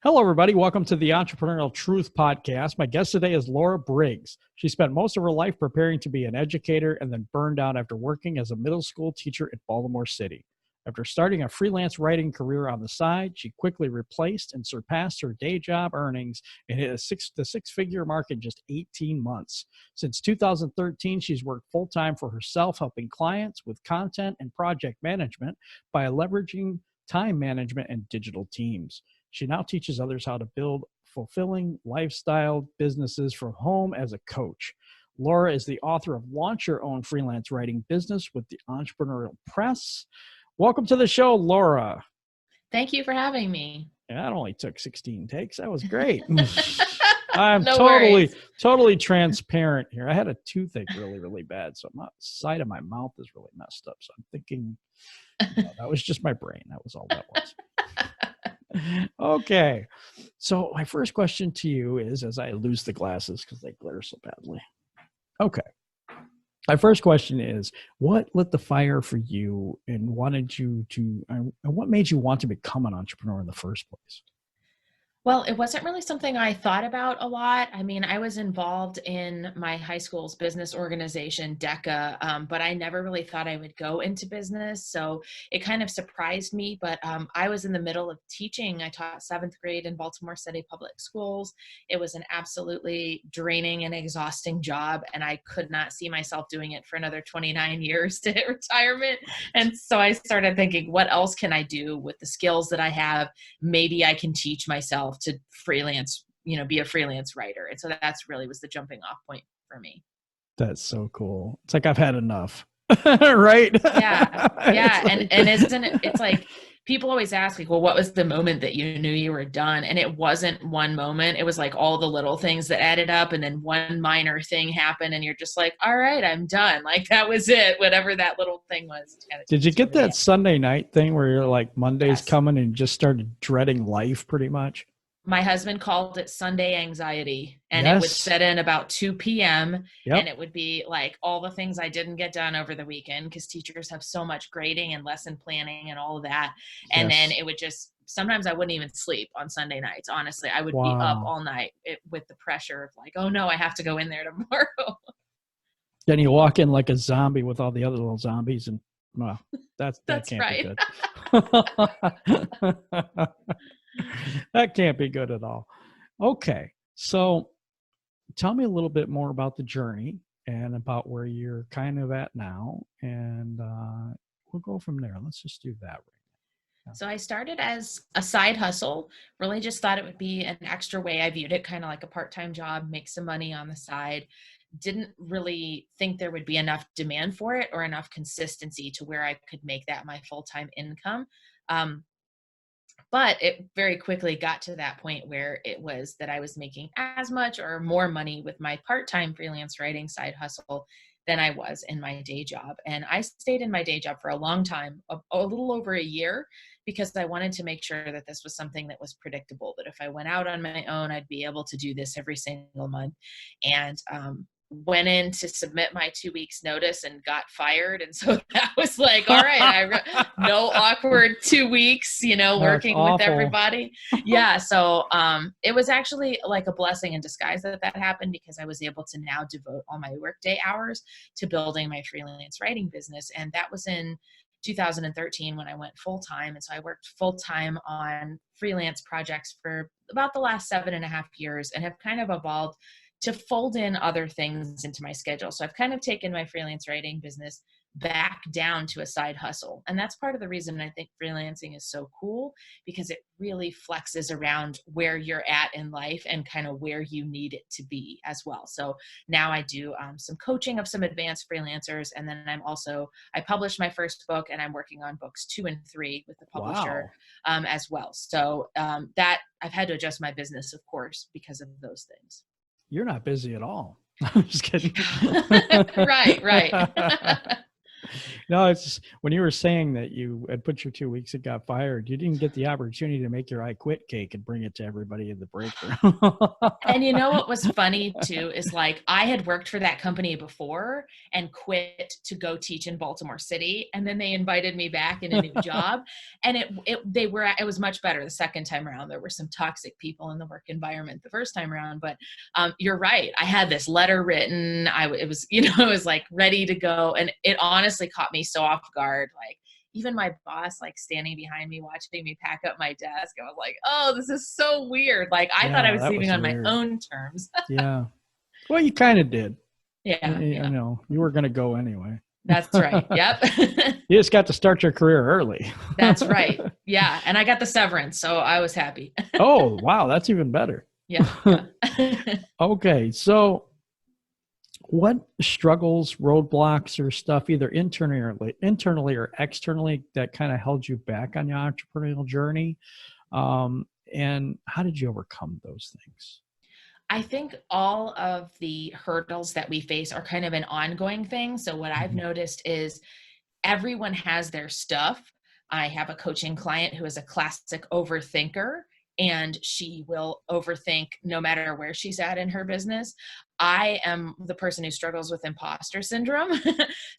Hello, everybody. Welcome to the Entrepreneurial Truth Podcast. My guest today is Laura Briggs. She spent most of her life preparing to be an educator and then burned out after working as a middle school teacher in Baltimore City. After starting a freelance writing career on the side, she quickly replaced and surpassed her day job earnings and hit the six-figure mark in just 18 months. Since 2013, she's worked full-time for herself, helping clients with content and project management by leveraging time management and digital teams. She now teaches others how to build fulfilling lifestyle businesses from home as a coach. Laura is the author of Launch Your Own Freelance Writing Business with the Entrepreneurial Press. Welcome to the show, Laura. Thank you for having me. Yeah, that only took 16 takes. That was great. I'm No totally transparent here. I had a toothache really bad, so my side of my mouth is really messed up. So I'm thinking that was just my brain. That was all that was. Okay. So my first question to you is, as I lose the glasses because they glare so badly. Okay. My first question is, what lit the fire for you and what made you want to become an entrepreneur in the first place? Well, it wasn't really something I thought about a lot. I mean, I was involved in my high school's business organization, DECA, but I never really thought I would go into business. So it kind of surprised me, but I was in the middle of teaching. I taught 7th grade in Baltimore City public schools. It was an absolutely draining and exhausting job, and I could not see myself doing it for another 29 years to hit retirement. And so I started thinking, what else can I do with the skills that I have? Maybe I can teach myself to freelance, be a freelance writer. And so that's really was the jumping off point for me. That's so cool. It's like, I've had enough. Right? Yeah. And isn't it, it's like, people always ask, like, well, what was the moment that you knew you were done? And it wasn't one moment. It was like all the little things that added up. And then one minor thing happened and you're just like, all right, I'm done. Like, that was it. Whatever that little thing was. Did you get that Sunday night thing where you're like, Monday's coming and you just started dreading life pretty much? My husband called it Sunday anxiety, and it would set in about 2 p.m. And it would be like all the things I didn't get done over the weekend because teachers have so much grading and lesson planning and all of that. And then it would just, sometimes I wouldn't even sleep on Sunday nights. Honestly, I would be up all night with the pressure of like, oh no, I have to go in there tomorrow. Then you walk in like a zombie with all the other little zombies and well, that can't right. be good. That can't be good at all. Okay. So tell me a little bit more about the journey and about where you're kind of at now. And we'll go from there. Let's just do that right now. So I started as a side hustle, really just thought it would be an extra way. I viewed it kind of like a part-time job, make some money on the side. Didn't really think there would be enough demand for it or enough consistency to where I could make that my full-time income. But it very quickly got to that point where it was that I was making as much or more money with my part-time freelance writing side hustle than I was in my day job. And I stayed in my day job for a long time, a little over a year, because I wanted to make sure that this was something that was predictable, that if I went out on my own, I'd be able to do this every single month. And went in to submit my 2 weeks notice and got fired. And so that was like, all right, no awkward 2 weeks, working with everybody. Yeah. So it was actually like a blessing in disguise that happened, because I was able to now devote all my workday hours to building my freelance writing business. And that was in 2013 when I went full-time. And so I worked full-time on freelance projects for about the last 7.5 years and have kind of evolved to fold in other things into my schedule. So I've kind of taken my freelance writing business back down to a side hustle. And that's part of the reason I think freelancing is so cool, because it really flexes around where you're at in life and kind of where you need it to be as well. So now I do some coaching of some advanced freelancers. And then I published my first book and I'm working on books 2 and 3 with the publisher as well. So that I've had to adjust my business, of course, because of those things. You're not busy at all. I'm just kidding. Right. No, it's just, when you were saying that you had put your 2 weeks and got fired, you didn't get the opportunity to make your I quit cake and bring it to everybody in the break room. And you know what was funny too is like I had worked for that company before and quit to go teach in Baltimore City, and then they invited me back in a new job, and it was much better the second time around. There were some toxic people in the work environment the first time around, but you're right. I had this letter written. It was it was like ready to go, and it honestly caught me so off guard. Like even my boss, like standing behind me, watching me pack up my desk, I was like, oh, this is so weird. Like I thought I Yeah, was that leaving was on weird. my own terms. Yeah. Well, you kind of did. Yeah. You know, you were going to go anyway. That's right. Yep. You just got to start your career early. That's right. Yeah. And I got the severance, so I was happy. Oh, wow. That's even better. Yeah. Okay. So what struggles, roadblocks, or stuff, either internally or externally, that kind of held you back on your entrepreneurial journey? And how did you overcome those things? I think all of the hurdles that we face are kind of an ongoing thing. So what I've noticed is everyone has their stuff. I have a coaching client who is a classic overthinker, and she will overthink no matter where she's at in her business. I am the person who struggles with imposter syndrome.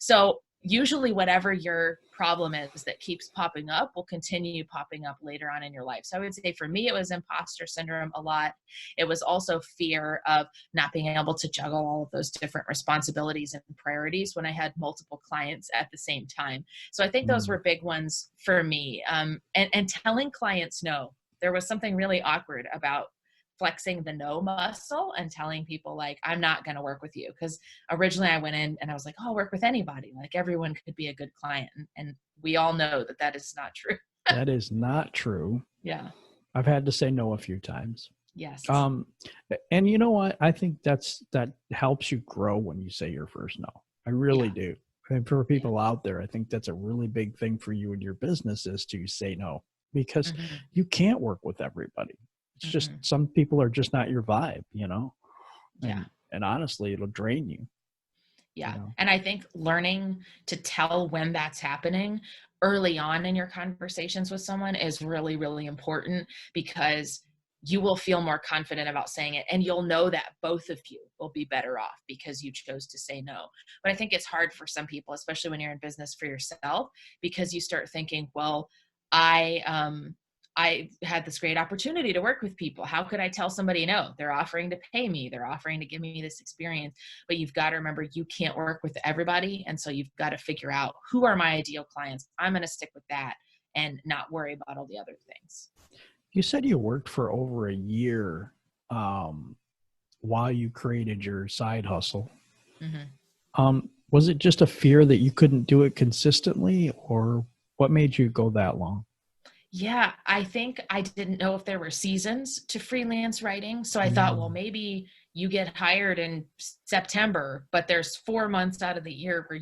So usually whatever your problem is that keeps popping up will continue popping up later on in your life. So I would say for me, it was imposter syndrome a lot. It was also fear of not being able to juggle all of those different responsibilities and priorities when I had multiple clients at the same time. So I think those were big ones for me. And telling clients no. There was something really awkward about flexing the no muscle and telling people like, I'm not going to work with you. Because originally I went in and I was like, oh, I'll work with anybody. Like everyone could be a good client. And we all know that that is not true. That is not true. Yeah. I've had to say no a few times. Yes. And you know what? I think that helps you grow when you say your first no. I really do. And for people out there, I think that's a really big thing for you and your business is to say no, because you can't work with everybody. It's just some people are just not your vibe, you know? And honestly, it'll drain you. Yeah. You know? And I think learning to tell when that's happening early on in your conversations with someone is really, really important, because you will feel more confident about saying it, and you'll know that both of you will be better off because you chose to say no. But I think it's hard for some people, especially when you're in business for yourself, because you start thinking, well, I had this great opportunity to work with people. How could I tell somebody no? They're offering to pay me. They're offering to give me this experience. But you've got to remember, you can't work with everybody. And so you've got to figure out, who are my ideal clients? I'm going to stick with that and not worry about all the other things. You said you worked for over a year while you created your side hustle. Was it just a fear that you couldn't do it consistently, or what made you go that long? Yeah, I think I didn't know if there were seasons to freelance writing. So I thought, well, maybe you get hired in September, but there's 4 months out of the year where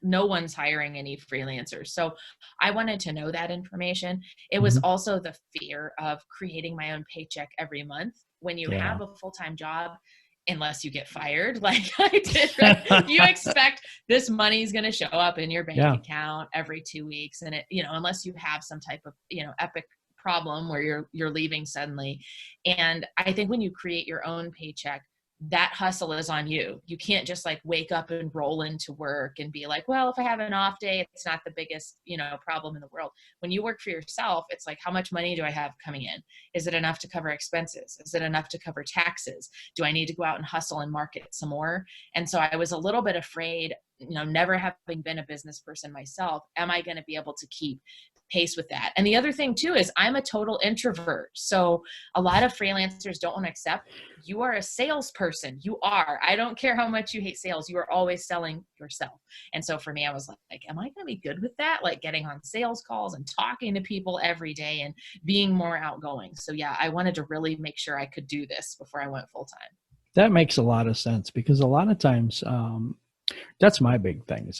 no one's hiring any freelancers. So I wanted to know that information. It was also the fear of creating my own paycheck every month. When you have a full-time job, unless you get fired, like I did, right? You expect this money is going to show up in your bank account every 2 weeks. And it, unless you have some type of, epic problem where you're leaving suddenly. And I think when you create your own paycheck, that hustle is on you. You can't just like wake up and roll into work and be like, well, if I have an off day, it's not the biggest, problem in the world. When you work for yourself, it's like, how much money do I have coming in? Is it enough to cover expenses? Is it enough to cover taxes? Do I need to go out and hustle and market some more? And so I was a little bit afraid, never having been a business person myself, am I going to be able to keep pace with that? And the other thing too is I'm a total introvert. So a lot of freelancers don't want to accept you are a salesperson. You are. I don't care how much you hate sales. You are always selling yourself. And so for me, I was like, am I going to be good with that? Like getting on sales calls and talking to people every day and being more outgoing. So yeah, I wanted to really make sure I could do this before I went full time. That makes a lot of sense, because a lot of times that's my big thing is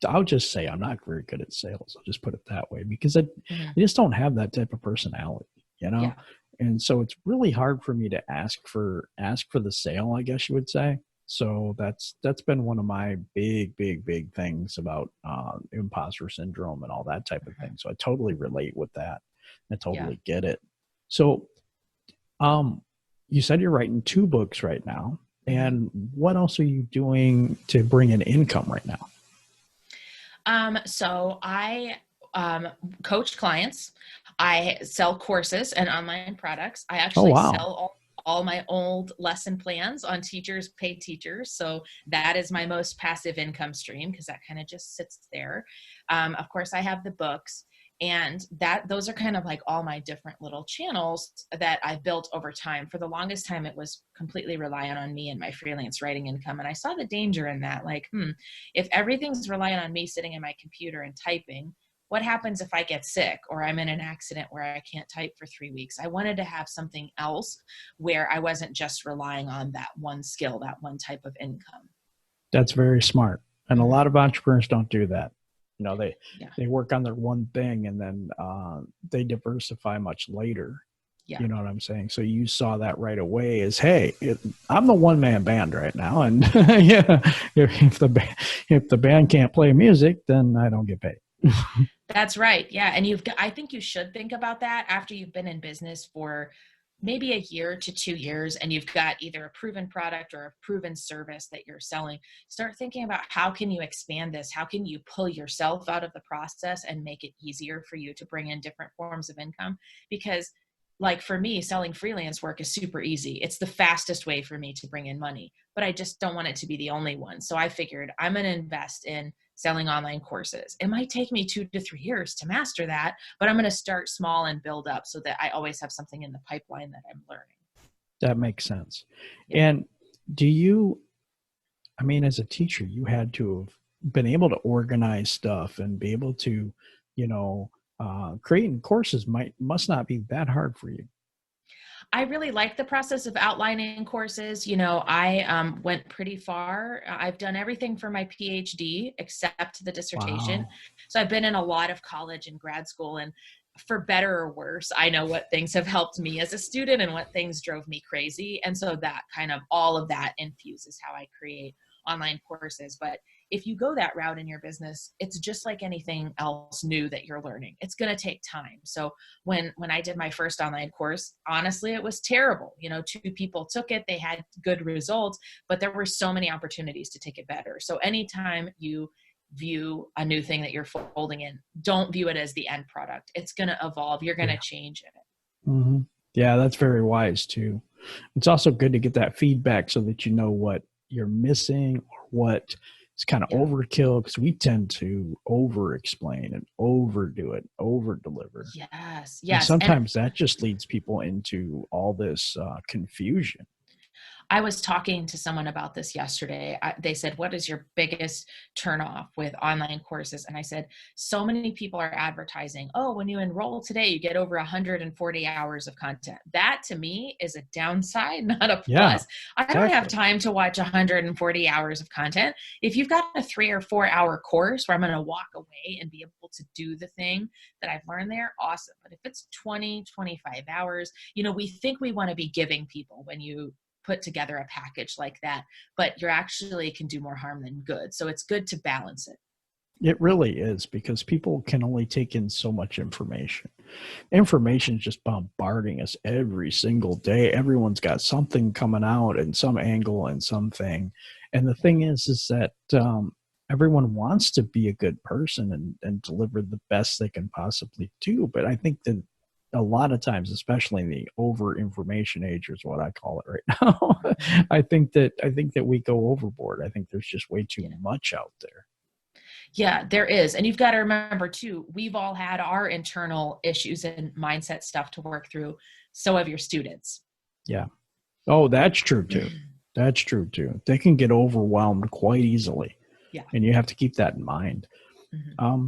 I'll just say I'm not very good at sales. I'll just put it that way, because I just don't have that type of personality, And so it's really hard for me to ask for the sale, I guess you would say. So that's been one of my big things about imposter syndrome and all that type of thing. So I totally relate with that. I totally get it. So you said you're writing 2 books right now. And what else are you doing to bring in income right now? So I coach clients. I sell courses and online products. I actually sell all my old lesson plans on Teachers Pay Teachers. So that is my most passive income stream because that kind of just sits there. Of course, I have the books. And those are kind of like all my different little channels that I built over time. For the longest time, it was completely reliant on me and my freelance writing income. And I saw the danger in that. Like, if everything's reliant on me sitting in my computer and typing, what happens if I get sick or I'm in an accident where I can't type for 3 weeks? I wanted to have something else where I wasn't just relying on that one skill, that one type of income. That's very smart. And a lot of entrepreneurs don't do that. They work on their one thing and then they diversify much later. Yeah. You know what I'm saying? So you saw that right away as, hey, I'm the one-man band right now. And if the band can't play music, then I don't get paid. That's right. Yeah. And I think you should think about that after you've been in business for maybe a year to 2 years and you've got either a proven product or a proven service that you're selling. Start thinking about how can you expand this? How can you pull yourself out of the process and make it easier for you to bring in different forms of income? Because like for me, selling freelance work is super easy. It's the fastest way for me to bring in money, but I just don't want it to be the only one. So I figured I'm going to invest in selling online courses. It might take me 2 to 3 years to master that, but I'm going to start small and build up so that I always have something in the pipeline that I'm learning. That makes sense. Yeah. And as a teacher, you had to have been able to organize stuff and be able to, creating courses must not be that hard for you. I really like the process of outlining courses. I went pretty far. I've done everything for my PhD except the dissertation. Wow. So I've been in a lot of college and grad school, and for better or worse, I know what things have helped me as a student and what things drove me crazy. And so that kind of all of that infuses how I create online courses. But if you go that route in your business, it's just like anything else new that you're learning. It's going to take time. So when I did my first online course, honestly, it was terrible. 2 people took it, they had good results, but there were so many opportunities to take it better. So anytime you view a new thing that you're folding in, don't view it as the end product. It's going to evolve. You're going to change in it. Mm-hmm. Yeah, that's very wise too. It's also good to get that feedback so that you know what you're missing or what is kind of overkill, because we tend to over explain and overdo it, over deliver. Yes. And sometimes that just leads people into all this confusion. I was talking to someone about this yesterday. They said, what is your biggest turnoff with online courses? And I said, so many people are advertising, oh, when you enroll today, you get over 140 hours of content. That to me is a downside, not a plus. Yeah, I don't have time to watch 140 hours of content. If you've got a 3 or 4 hour course where I'm going to walk away and be able to do the thing that I've learned there, awesome. But if it's 20, 25 hours, we think we want to be giving people when you put together a package like that, but you're actually can do more harm than good. So it's good to balance it. It really is, because people can only take in so much information. Information is just bombarding us every single day. Everyone's got something coming out and some angle and something. And the thing is that everyone wants to be a good person and deliver the best they can possibly do. But I think that a lot of times, especially in the over information age is what I call it right now, I think that we go overboard. I think there's just way too much out there. Yeah, there is. And you've got to remember too, we've all had our internal issues and mindset stuff to work through. So have your students. Yeah. Oh, that's true too. That's true too. They can get overwhelmed quite easily. Yeah. And you have to keep that in mind. Mm-hmm.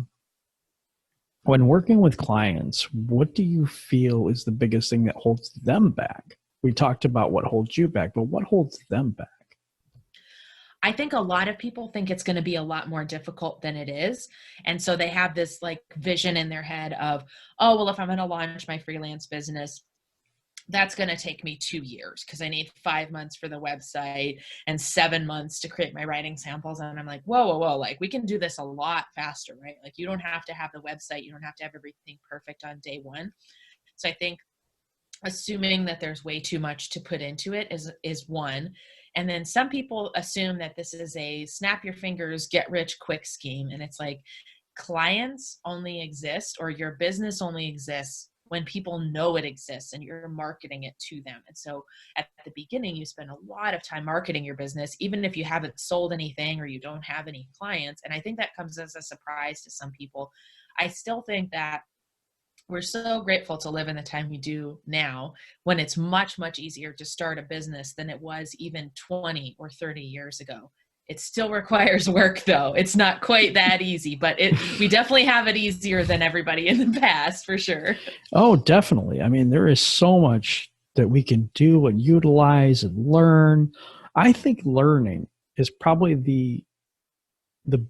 When working with clients, what do you feel is the biggest thing that holds them back? We talked about what holds you back, but what holds them back? I think a lot of people think it's going to be a lot more difficult than it is. And so they have this like vision in their head of, oh, well, if I'm going to launch my freelance business, that's going to take me 2 years because I need 5 months for the website and 7 months to create my writing samples. And I'm like, whoa, like we can do this a lot faster, right? Like you don't have to have the website. You don't have to have everything perfect on day one. So I think assuming that there's way too much to put into it is one. And then some people assume that this is a snap your fingers, get rich quick scheme. And it's like clients only exist, or your business only exists when people know it exists and you're marketing it to them. And so at the beginning, you spend a lot of time marketing your business, even if you haven't sold anything or you don't have any clients. And I think that comes as a surprise to some people. I still think that we're so grateful to live in the time we do now, when it's much, much easier to start a business than it was even 20 or 30 years ago. It still requires work though. It's not quite that easy, but we definitely have it easier than everybody in the past, for sure. Oh, definitely. I mean, there is so much that we can do and utilize and learn. I think learning is probably the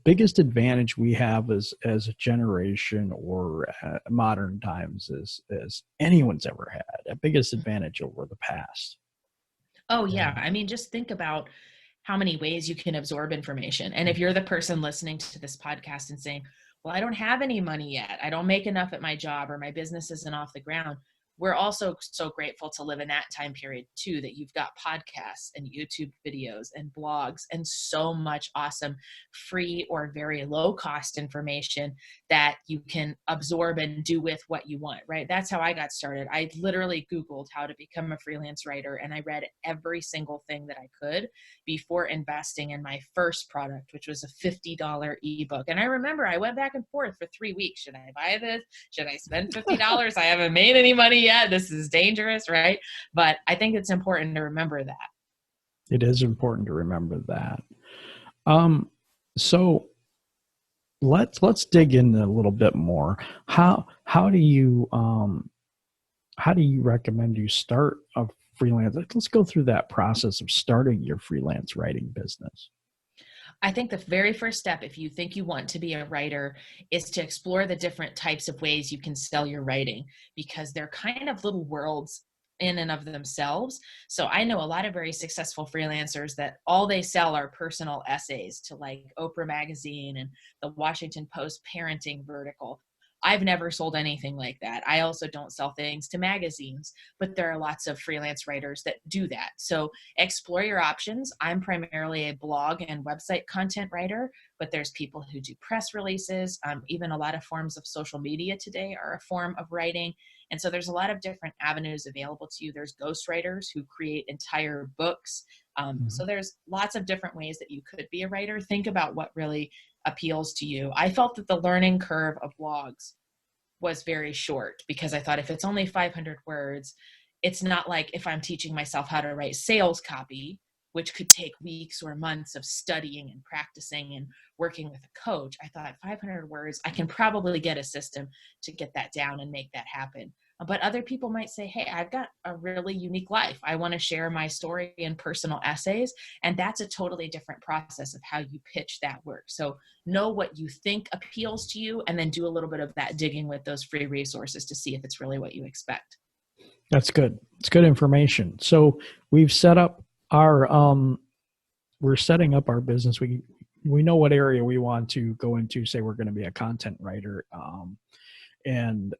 biggest advantage we have as a generation, or modern times, as anyone's ever had. A biggest advantage over the past. Oh yeah. I mean, just think about how many ways you can absorb information. And if you're the person listening to this podcast and saying, well, I don't have any money yet, I don't make enough at my job, or my business isn't off the ground, we're also so grateful to live in that time period too, that you've got podcasts and YouTube videos and blogs and so much awesome free or very low cost information that you can absorb and do with what you want, right? That's how I got started. I literally Googled how to become a freelance writer, and I read every single thing that I could before investing in my first product, which was a $50 ebook. And I remember I went back and forth for 3 weeks. Should I buy this? Should I spend $50? I haven't made any money yet. This is dangerous, right? But I think it's important to remember that. It is important to remember that. So let's dig in a little bit more. How do you recommend you start a freelance? Let's go through that process of starting your freelance writing business. I think the very first step, if you think you want to be a writer, is to explore the different types of ways you can sell your writing, because they're kind of little worlds in and of themselves. So I know a lot of very successful freelancers that all they sell are personal essays to like Oprah Magazine and the Washington Post parenting vertical. I've never sold anything like that. I also don't sell things to magazines, but there are lots of freelance writers that do that. So explore your options. I'm primarily a blog and website content writer, but there's people who do press releases. Even a lot of forms of social media today are a form of writing. And so there's a lot of different avenues available to you. There's ghostwriters who create entire books. So there's lots of different ways that you could be a writer. Think about what really appeals to you. I felt that the learning curve of blogs was very short, because I thought if it's only 500 words, it's not like if I'm teaching myself how to write sales copy, which could take weeks or months of studying and practicing and working with a coach. I thought 500 words, I can probably get a system to get that down and make that happen. But other people might say, hey, I've got a really unique life. I want to share my story in personal essays. And that's a totally different process of how you pitch that work. So know what you think appeals to you, and then do a little bit of that digging with those free resources to see if it's really what you expect. That's good. It's good information. So we've set up our, we're setting up our business. We know what area we want to go into. Say we're going to be a content writer. And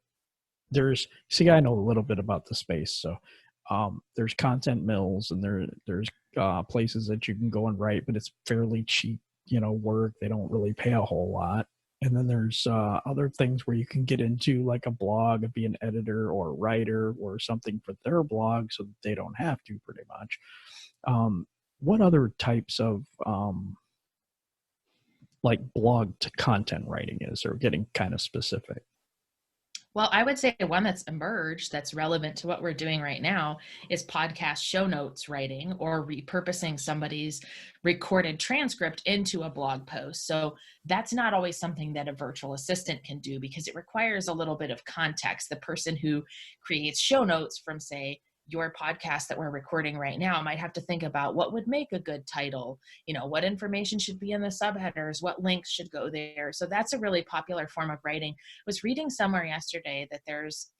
I know a little bit about the space. So there's content mills, and there's places that you can go and write, but it's fairly cheap, work. They don't really pay a whole lot. And then there's other things where you can get into, like a blog, and be an editor or a writer or something for their blog, so that they don't have to, pretty much. What other types of like blog to content writing is, or getting kind of specific? Well, I would say one that's emerged that's relevant to what we're doing right now is podcast show notes writing, or repurposing somebody's recorded transcript into a blog post. So that's not always something that a virtual assistant can do, because it requires a little bit of context. The person who creates show notes from, say, your podcast that we're recording right now might have to think about what would make a good title, what information should be in the subheaders, what links should go there. So that's a really popular form of writing. I was reading somewhere yesterday that there's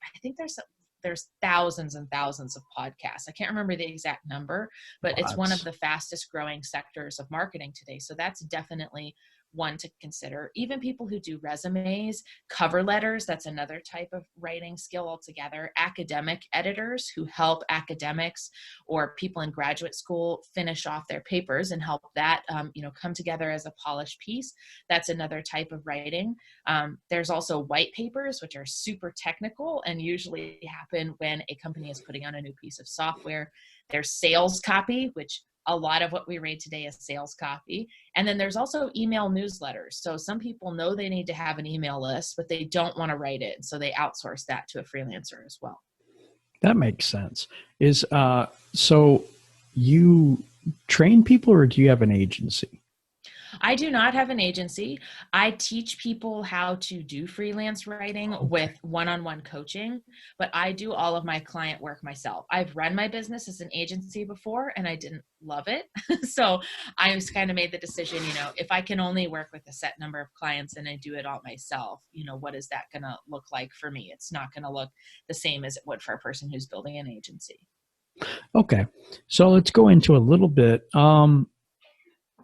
there's thousands and thousands of podcasts. I can't remember the exact number, but it's one of the fastest growing sectors of marketing today. So that's definitely one to consider. Even people who do resumes, cover letters, that's another type of writing skill altogether. Academic editors who help academics or people in graduate school finish off their papers and help that come together as a polished piece. That's another type of writing. There's also white papers, which are super technical and usually happen when a company is putting on a new piece of software. There's sales copy, which a lot of what we read today is sales copy. And then there's also email newsletters. So some people know they need to have an email list, but they don't want to write it. So they outsource that to a freelancer as well. That makes sense. So you train people, or do you have an agency? I do not have an agency. I teach people how to do freelance writing with one-on-one coaching, but I do all of my client work myself. I've run my business as an agency before and I didn't love it. So I just kind of made the decision, if I can only work with a set number of clients and I do it all myself, what is that going to look like for me? It's not going to look the same as it would for a person who's building an agency. Okay. So let's go into a little bit.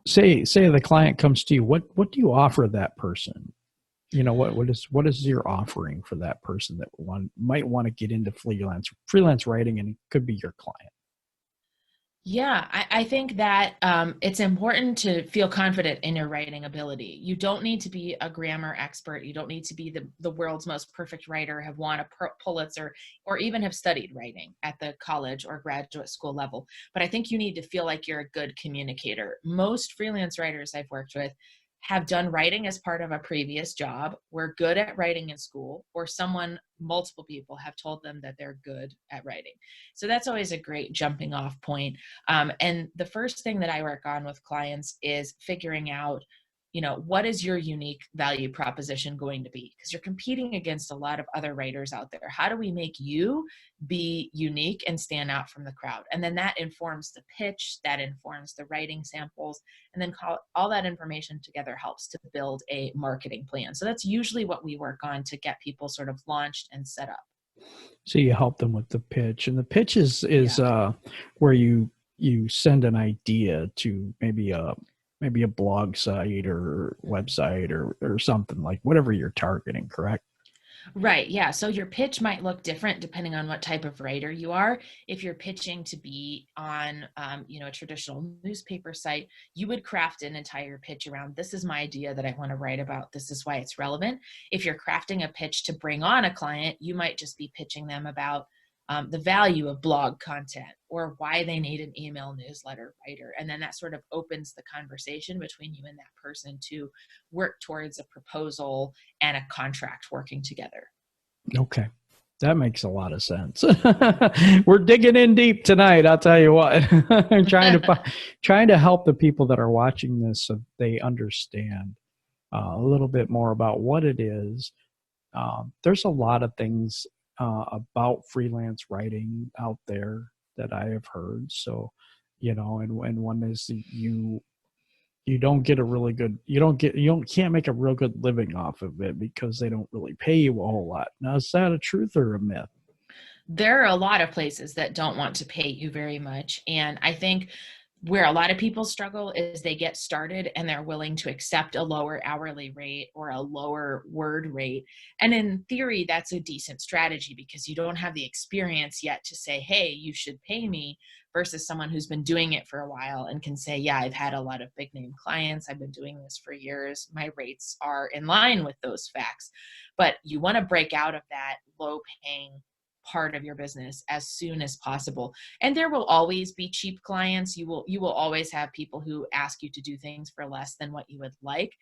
Say the client comes to you, what do you offer that person? What is your offering for that person that might want to get into freelance writing, and it could be your client? Yeah, I think that it's important to feel confident in your writing ability. You don't need to be a grammar expert. You don't need to be the world's most perfect writer, have won a Pulitzer, or even have studied writing at the college or graduate school level. But I think you need to feel like you're a good communicator. Most freelance writers I've worked with have done writing as part of a previous job, were good at writing in school, or multiple people have told them that they're good at writing. So that's always a great jumping off point. And the first thing that I work on with clients is figuring out, what is your unique value proposition going to be? Because you're competing against a lot of other writers out there. How do we make you be unique and stand out from the crowd? And then that informs the pitch, that informs the writing samples, and then all that information together helps to build a marketing plan. So that's usually what we work on to get people sort of launched and set up. So you help them with the pitch, and the pitch is where you send an idea to maybe a blog site or website or something, like whatever you're targeting, correct? Right. Yeah. So your pitch might look different depending on what type of writer you are. If you're pitching to be on, a traditional newspaper site, you would craft an entire pitch around, this is my idea that I want to write about. This is why it's relevant. If you're crafting a pitch to bring on a client, you might just be pitching them about the value of blog content or why they need an email newsletter writer. And then that sort of opens the conversation between you and that person to work towards a proposal and a contract working together. Okay. That makes a lot of sense. We're digging in deep tonight. I'll tell you what. I'm trying to help the people that are watching this so they understand a little bit more about what it is. There's a lot of things about freelance writing out there that I have heard. So, and one is you don't get can't make a real good living off of it because they don't really pay you a whole lot. Now, is that a truth or a myth? There are a lot of places that don't want to pay you very much. And I think where a lot of people struggle is they get started and they're willing to accept a lower hourly rate or a lower word rate. And in theory, that's a decent strategy because you don't have the experience yet to say, hey, you should pay me, versus someone who's been doing it for a while and can say, yeah, I've had a lot of big name clients. I've been doing this for years. My rates are in line with those facts. But you want to break out of that low paying part of your business as soon as possible. And there will always be cheap clients. You will always have people who ask you to do things for less than what you would like.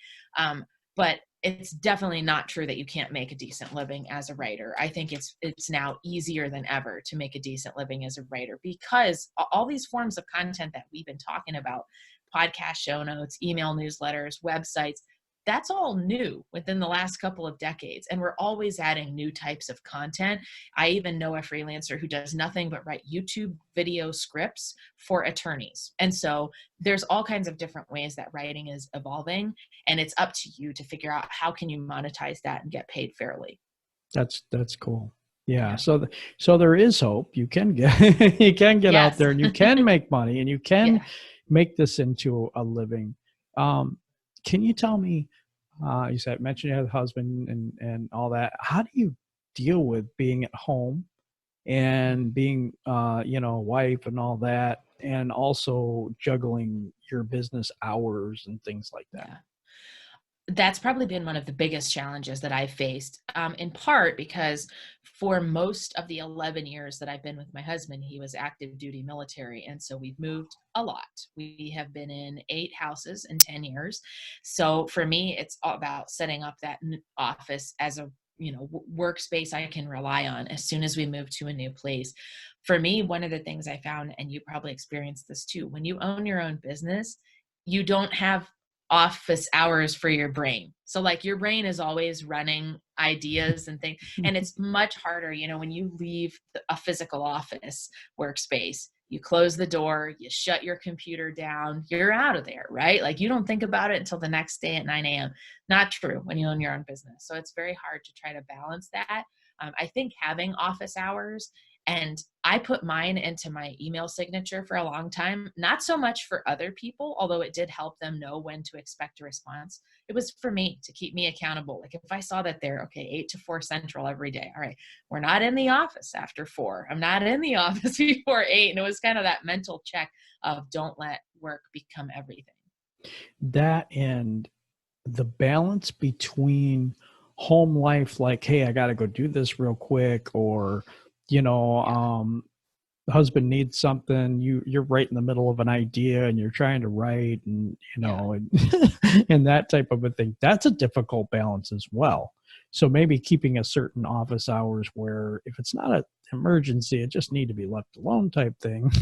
But it's definitely not true that you can't make a decent living as a writer. I think it's now easier than ever to make a decent living as a writer because all these forms of content that we've been talking about, podcast show notes, email newsletters, websites, that's all new within the last couple of decades. And we're always adding new types of content. I even know a freelancer who does nothing but write YouTube video scripts for attorneys. And so there's all kinds of different ways that writing is evolving. And it's up to you to figure out how can you monetize that and get paid fairly. That's cool. Yeah. So there is hope. You can get, you can get out Yes. there and you can make money and you can Yeah. make this into a living. Can you tell me, you said, mentioned you have a husband and all that. How do you deal with being at home and being, a wife and all that, and also juggling your business hours and things like that? Yeah. That's probably been one of the biggest challenges that I've faced, in part because for most of the 11 years that I've been with my husband, he was active duty military. And so we've moved a lot. We have been in 8 houses in 10 years. So for me, it's all about setting up that office as a workspace I can rely on as soon as we move to a new place. For me, one of the things I found, and you probably experienced this too, when you own your own business, you don't have office hours for your brain. So like your brain is always running ideas and things. And it's much harder, when you leave a physical office workspace, you close the door, you shut your computer down, you're out of there, right? Like you don't think about it until the next day at 9 a.m. Not true when you own your own business. So it's very hard to try to balance that. I think having office hours, and I put mine into my email signature for a long time, not so much for other people, although it did help them know when to expect a response. It was for me to keep me accountable. Like if I saw that they're 8 to 4 central every day. All right, we're not in the office after 4. I'm not in the office before 8. And it was kind of that mental check of don't let work become everything. That and the balance between home life, like, hey, I got to go do this real quick, or, the husband needs something, you're right in the middle of an idea and you're trying to write and, and, and that type of a thing. That's a difficult balance as well. So maybe keeping a certain office hours where if it's not an emergency, it just need to be left alone type thing.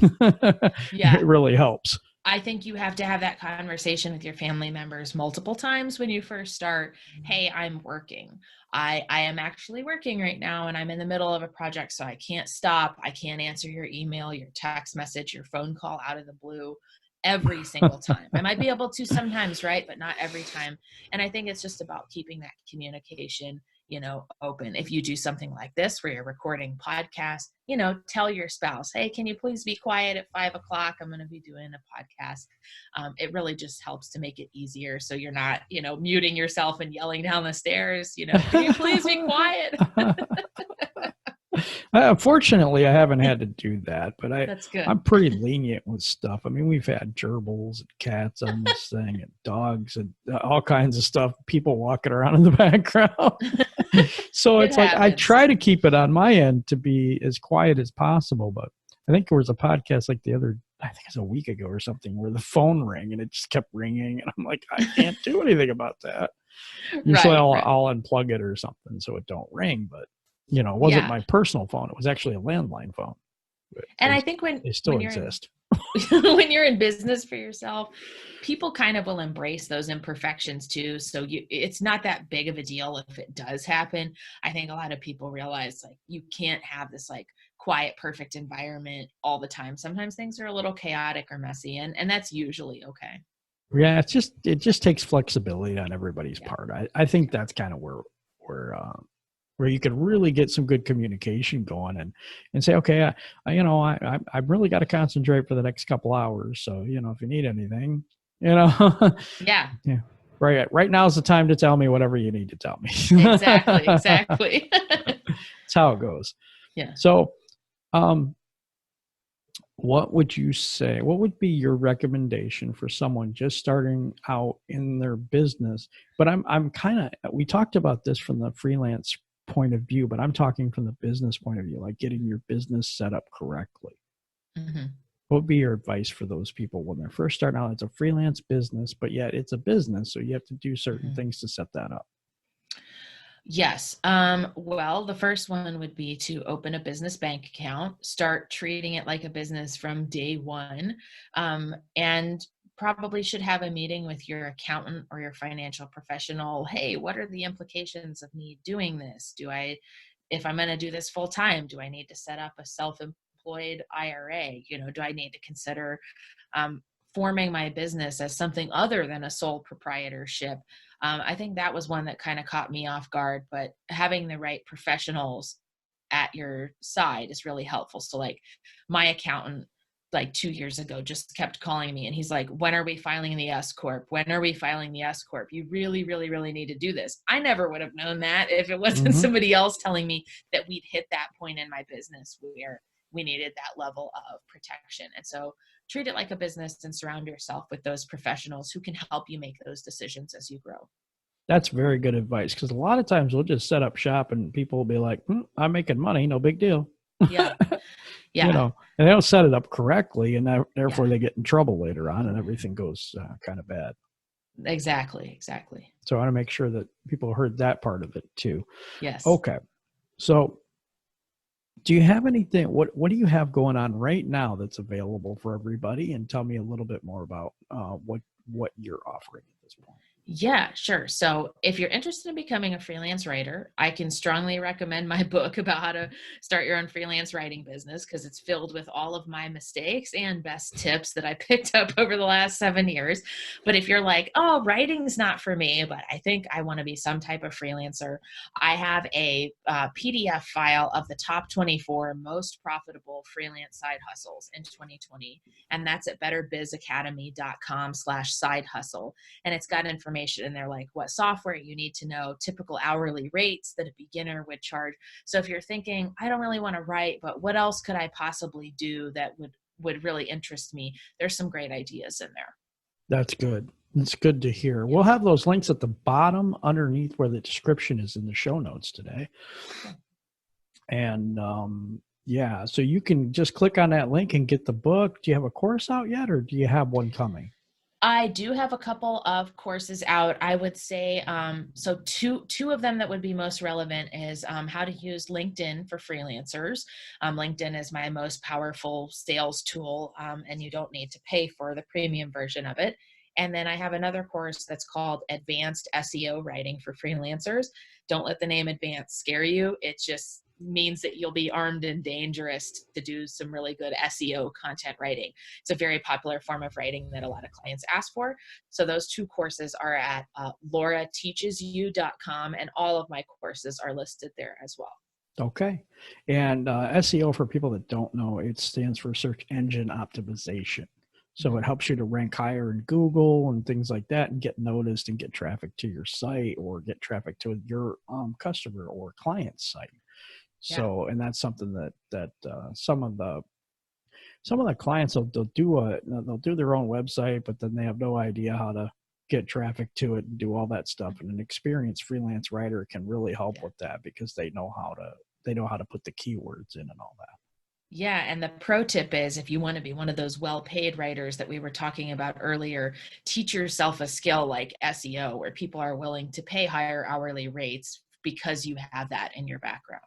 Yeah. It really helps. I think you have to have that conversation with your family members multiple times when you first start. Hey, I'm working. I am actually working right now and I'm in the middle of a project, so I can't stop. I can't answer your email, your text message, your phone call out of the blue every single time. I might be able to sometimes, right? But not every time. And I think it's just about keeping that communication open. If you do something like this where you're recording podcasts, tell your spouse, hey, can you please be quiet at 5 o'clock? I'm going to be doing a podcast. It really just helps to make it easier. So you're not, muting yourself and yelling down the stairs, can you please be quiet? Unfortunately, I haven't had to do that, but That's good. I'm pretty lenient with stuff. I mean, we've had gerbils and cats on this thing and dogs and all kinds of stuff, people walking around in the background. So it's like, I try to keep it on my end to be as quiet as possible. But I think there was a podcast like I think it's a week ago or something, where the phone rang and it just kept ringing. And I'm like, I can't do anything about that. Usually I'll unplug it or something so it don't ring, but it wasn't my personal phone. It was actually a landline phone. And I think when they still exist. When you're in business for yourself, people kind of will embrace those imperfections too. So it's not that big of a deal if it does happen. I think a lot of people realize like you can't have this like quiet, perfect environment all the time. Sometimes things are a little chaotic or messy, and that's usually okay. Yeah, it just takes flexibility on everybody's part. I think that's kind of where you can really get some good communication going and say, okay, I really got to concentrate for the next couple hours. So, if you need anything, Yeah. Right now is the time to tell me whatever you need to tell me. Exactly. That's how it goes. Yeah. So, what would you say? What would be your recommendation for someone just starting out in their business? But we talked about this from the freelance point of view, but I'm talking from the business point of view, like getting your business set up correctly. Mm-hmm. What would be your advice for those people when they're first starting out? It's a freelance business, but yet it's a business. So you have to do certain things to set that up. Yes. Well, the first one would be to open a business bank account, start treating it like a business from day one, and probably should have a meeting with your accountant or your financial professional. Hey, what are the implications of me doing this? If I'm going to do this full time, do I need to set up a self-employed IRA? Do I need to consider forming my business as something other than a sole proprietorship? I think that was one that kind of caught me off guard, but having the right professionals at your side is really helpful. So like my accountant, like 2 years ago, just kept calling me and he's like, when are we filing the S Corp? When are we filing the S Corp? You really, really, really need to do this. I never would have known that if it wasn't somebody else telling me that we'd hit that point in my business where we needed that level of protection. And so treat it like a business and surround yourself with those professionals who can help you make those decisions as you grow. That's very good advice, because a lot of times we'll just set up shop and people will be like, I'm making money, no big deal. Yeah. Yeah. You know, and they don't set it up correctly, and therefore they get in trouble later on and everything goes kind of bad. Exactly. So I want to make sure that people heard that part of it too. Yes. Okay. So do you have anything, what do you have going on right now that's available for everybody? And tell me a little bit more about what you're offering at this point. Yeah, sure. So if you're interested in becoming a freelance writer, I can strongly recommend my book about how to start your own freelance writing business, because it's filled with all of my mistakes and best tips that I picked up over the last 7 years. But if you're like, oh, writing's not for me, but I think I want to be some type of freelancer, I have a PDF file of the top 24 most profitable freelance side hustles in 2020. And that's at betterbizacademy.com/side hustle. And it's got information in there like what software you need to know, typical hourly rates that a beginner would charge. So if you're thinking, I don't really want to write, but what else could I possibly do that would really interest me, there's some great ideas in there. That's good. It's good to hear. We'll have those links at the bottom underneath where the description is in the show notes today. And yeah, so you can just click on that link and get the book. Do you have a course out yet, or do you have one coming? I do have a couple of courses out. I would say, so two of them that would be most relevant is how to use LinkedIn for freelancers. LinkedIn is my most powerful sales tool, and you don't need to pay for the premium version of it. And then I have another course that's called Advanced SEO Writing for Freelancers. Don't let the name advanced scare you. It just means that you'll be armed and dangerous to do some really good SEO content writing. It's a very popular form of writing that a lot of clients ask for. So those two courses are at laurateachesyou.com, and all of my courses are listed there as well. Okay. And SEO, for people that don't know, it stands for search engine optimization. So it helps you to rank higher in Google and things like that, and get noticed and get traffic to your site, or get traffic to your customer or client's site. So, and that's something that some of the clients they'll do their own website, but then they have no idea how to get traffic to it and do all that stuff. And an experienced freelance writer can really help with that, because they know how to put the keywords in and all that. Yeah. And the pro tip is, if you want to be one of those well-paid writers that we were talking about earlier, teach yourself a skill like SEO, where people are willing to pay higher hourly rates because you have that in your background.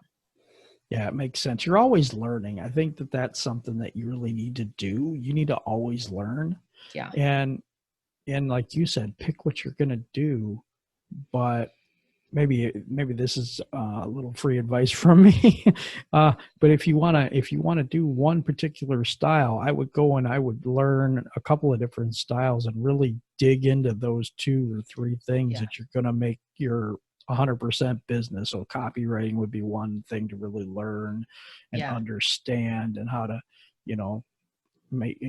Yeah, it makes sense. You're always learning. I think that's something that you really need to do. You need to always learn. Yeah. And like you said, pick what you're going to do, but maybe this is a little free advice from me. But if you want to do one particular style, I would go and I would learn a couple of different styles and really dig into those 2 or 3 things that you're going to make your 100% business. So copywriting would be one thing to really learn and understand, and how to,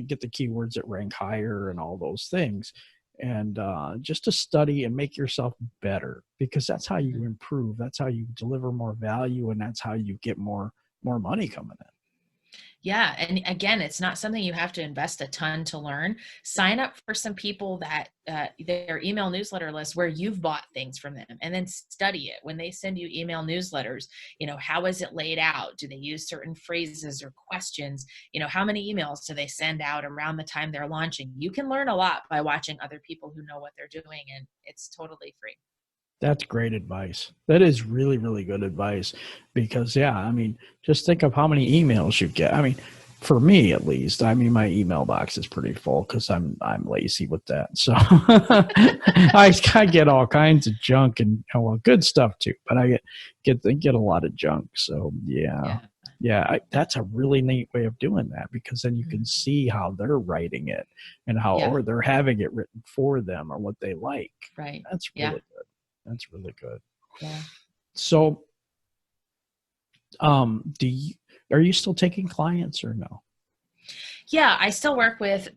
get the keywords that rank higher and all those things. And just to study and make yourself better, because that's how you improve. That's how you deliver more value, and that's how you get more money coming in. Yeah. And again, it's not something you have to invest a ton to learn. Sign up for some people that their email newsletter list where you've bought things from them, and then study it. When they send you email newsletters, how is it laid out? Do they use certain phrases or questions? How many emails do they send out around the time they're launching? You can learn a lot by watching other people who know what they're doing, and it's totally free. That's great advice. That is really, really good advice, because just think of how many emails you get. For me at least, my email box is pretty full because I'm lazy with that. So I get all kinds of junk, and good stuff too, but I get a lot of junk. So that's a really neat way of doing that, because then you can see how they're writing it and how or they're having it written for them, or what they like. Right. That's really good. That's really good. Yeah. So Are you still taking clients or no? Yeah, I still work with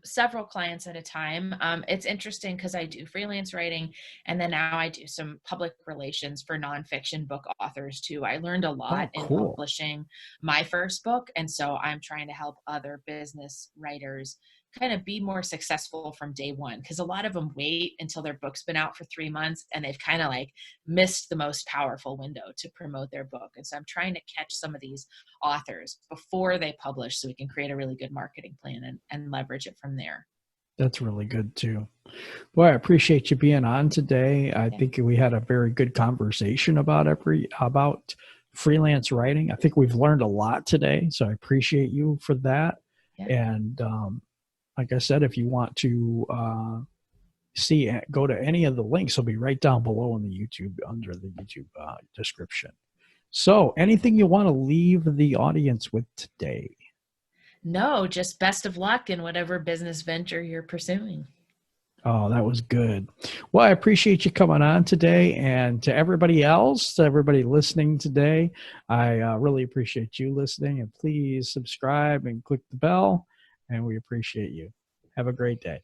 several clients at a time. It's interesting because I do freelance writing, and then now I do some public relations for nonfiction book authors too. I learned a lot Oh, in cool. publishing my first book, and so I'm trying to help other business writers kind of be more successful from day one, because a lot of them wait until their book's been out for 3 months and they've kind of like missed the most powerful window to promote their book. And so I'm trying to catch some of these authors before they publish so we can create a really good marketing plan and leverage it from there. That's really good too. Well, I appreciate you being on today. I Yeah. think we had a very good conversation about freelance writing. I think we've learned a lot today, so I appreciate you for that. Yeah. And like I said, if you want to go to any of the links, they'll be right down below in the YouTube, under the YouTube description. So anything you want to leave the audience with today? No, just best of luck in whatever business venture you're pursuing. Oh, that was good. Well, I appreciate you coming on today. And to everybody else, to everybody listening today, I really appreciate you listening. And please subscribe and click the bell. And we appreciate you. Have a great day.